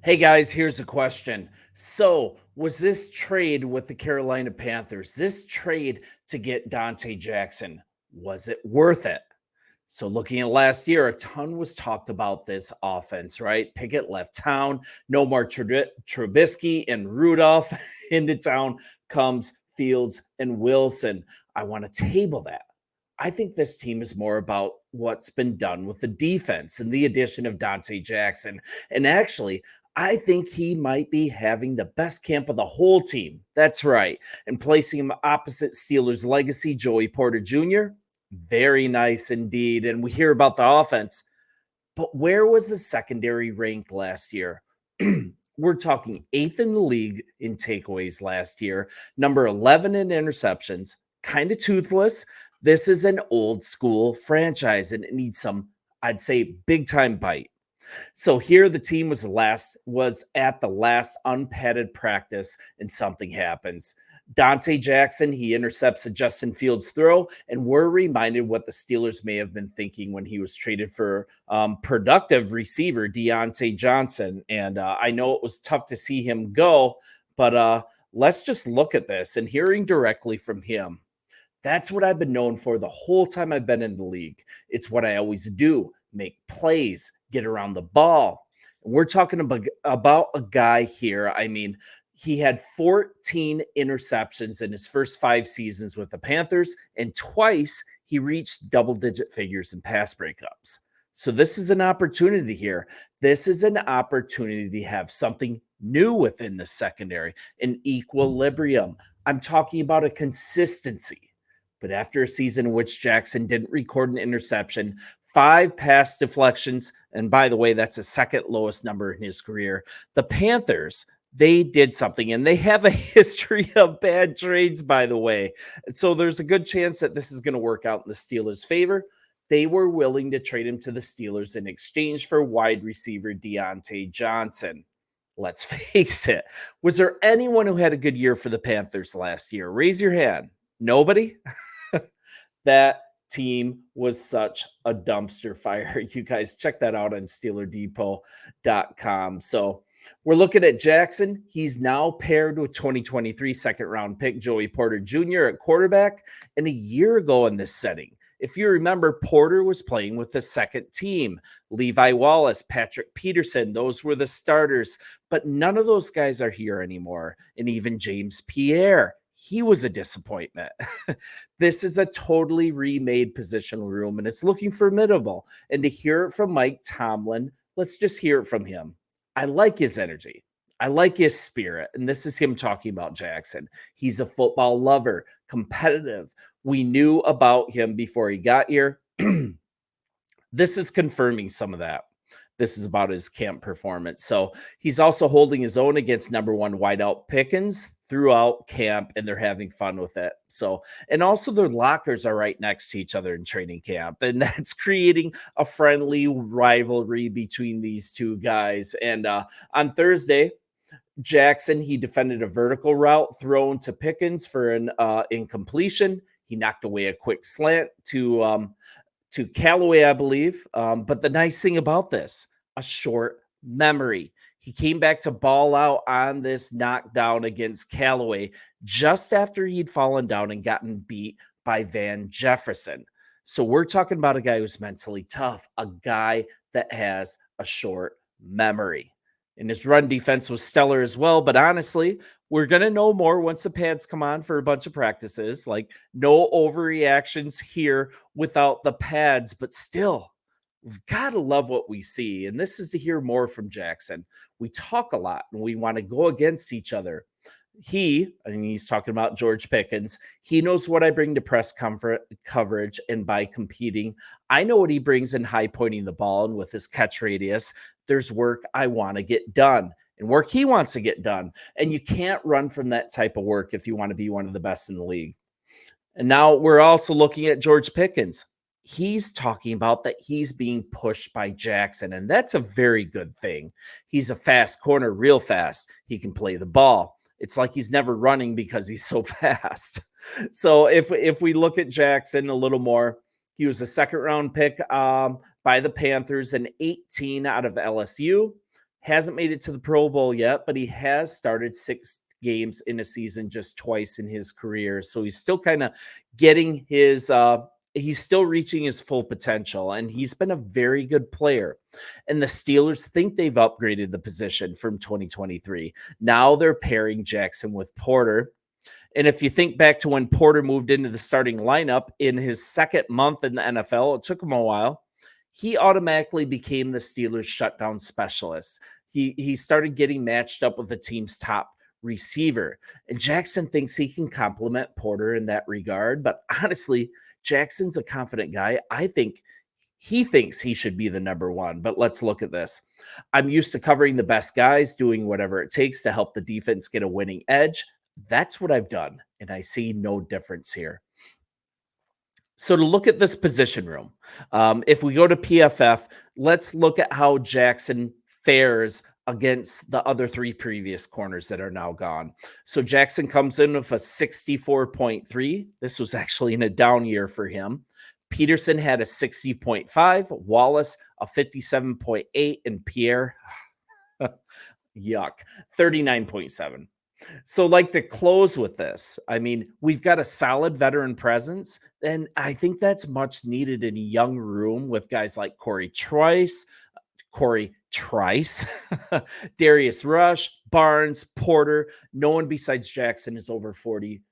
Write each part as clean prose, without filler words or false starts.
Hey guys, here's a question. So, was this trade with the Carolina Panthers, this trade to get Dante Jackson, was it worth it? So, looking at last year, a ton was talked about this offense, right? Pickett left town, no more Trubisky and Rudolph. Into town comes Fields and Wilson. I want to table that. I think this team is more about what's been done with the defense and the addition of Dante Jackson. And actually, I think he might be having the best camp of the whole team. That's right. And placing him opposite Steelers legacy, Joey Porter Jr., very nice indeed. And we hear about the offense, but where was the secondary ranked last year? We're talking eighth in the league in takeaways last year, number 11 in interceptions, kind of toothless. This is an old school franchise and it needs some, I'd say, big time bite. So here the team was at the last unpadded practice and something happens. Dante Jackson, he intercepts a Justin Fields throw, and we're reminded what the Steelers may have been thinking when he was traded for productive receiver Deontay Johnson. And I know it was tough to see him go, but let's just look at this and hearing directly from him. That's what I've been known for the whole time I've been in the league. It's what I always do, make plays, get around the ball. We're talking about a guy here. I mean, he had 14 interceptions in his first 5 seasons with the Panthers, and twice he reached double-digit figures in pass breakups. So this is an opportunity here. This is an opportunity to have something new within the secondary, an equilibrium. I'm talking about a consistency. But after a season in which Jackson didn't record an interception, 5 pass deflections, and by the way, that's the second lowest number in his career, the Panthers, they did something, and they have a history of bad trades, by the way. So there's a good chance that this is going to work out in the Steelers' favor. They were willing to trade him to the Steelers in exchange for wide receiver Deontay Johnson. Let's face it. Was there anyone who had a good year for the Panthers last year? Raise your hand. Nobody? That team was such a dumpster fire. You guys check that out on SteelerDepot.com. So we're looking at Jackson. He's now paired with 2023 second round pick Joey Porter Jr. at quarterback. And a year ago in this setting, if you remember, Porter was playing with the second team. Levi Wallace, Patrick Peterson, those were the starters. But none of those guys are here anymore. And even James Pierre, he was a disappointment. This is a totally remade positional room, and it's looking formidable. And to hear it from Mike Tomlin, let's just hear it from him. I like his energy. I like his spirit. And this is him talking about Jackson. He's a football lover, competitive. We knew about him before he got here. This is confirming some of that. This is about his camp performance. So he's also holding his own against number 1 wideout Pickens throughout camp, and they're having fun with it. So, and also their lockers are right next to each other in training camp, and that's creating a friendly rivalry between these two guys. And on Thursday, Jackson, he defended a vertical route thrown to Pickens for an incompletion. He knocked away a quick slant to Callaway, I believe. But the nice thing about this, a short memory. He came back to ball out on this knockdown against Callaway just after he'd fallen down and gotten beat by Van Jefferson. So we're talking about a guy who's mentally tough, a guy that has a short memory. And his run defense was stellar as well. But honestly, we're going to know more once the pads come on for a bunch of practices. Like, no overreactions here without the pads, but still, we've got to love what we see. And this is to hear more from Jackson. We talk a lot and we want to go against each other. He's talking about George Pickens. He knows what I bring to press coverage and by competing. I know what he brings in high pointing the ball and with his catch radius. There's work I want to get done and work he wants to get done. And you can't run from that type of work if you want to be one of the best in the league. And now we're also looking at George Pickens. He's talking about that he's being pushed by Jackson, and that's a very good thing. He's a fast corner, real fast. He can play the ball. It's like he's never running because he's so fast. So if we look at Jackson a little more, he was a second round pick by the Panthers, an 18 out of LSU. Hasn't made it to the Pro Bowl yet, but he has started 6 games in a season just twice in his career. So he's still kind of getting his he's still reaching his full potential, and he's been a very good player. And the Steelers think they've upgraded the position from 2023. Now they're pairing Jackson with Porter. And if you think back to when Porter moved into the starting lineup in his second month in the NFL, it took him a while. He automatically became the Steelers' shutdown specialist. He started getting matched up with the team's top receiver. And Jackson thinks he can complement Porter in that regard. But honestly, Jackson's a confident guy. I think he thinks he should be the number one. But let's look at this. I'm used to covering the best guys, doing whatever it takes to help the defense get a winning edge. That's what I've done, and I see no difference here. So to look at this position room, if we go to PFF, let's look at how Jackson fares against the other 3 previous corners that are now gone. So Jackson comes in with a 64.3. This was actually in a down year for him. Peterson had a 60.5, Wallace a 57.8, and Pierre, yuck, 39.7. So, like, to close with this, I mean, we've got a solid veteran presence, and I think that's much needed in a young room with guys like Corey Trice, Darius Rush, Barnes, Porter. No one besides Jackson is over 40,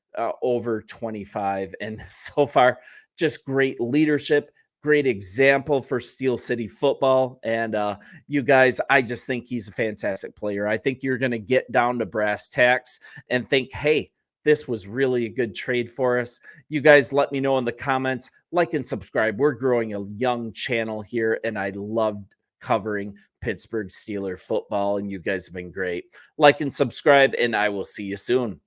over 25, and so far, just great leadership. Great example for Steel City football. And you guys, I just think he's a fantastic player. I think you're going to get down to brass tacks and think, hey, this was really a good trade for us. You guys let me know in the comments, like and subscribe. We're growing a young channel here, and I loved covering Pittsburgh Steelers football, and you guys have been great. Like and subscribe, and I will see you soon.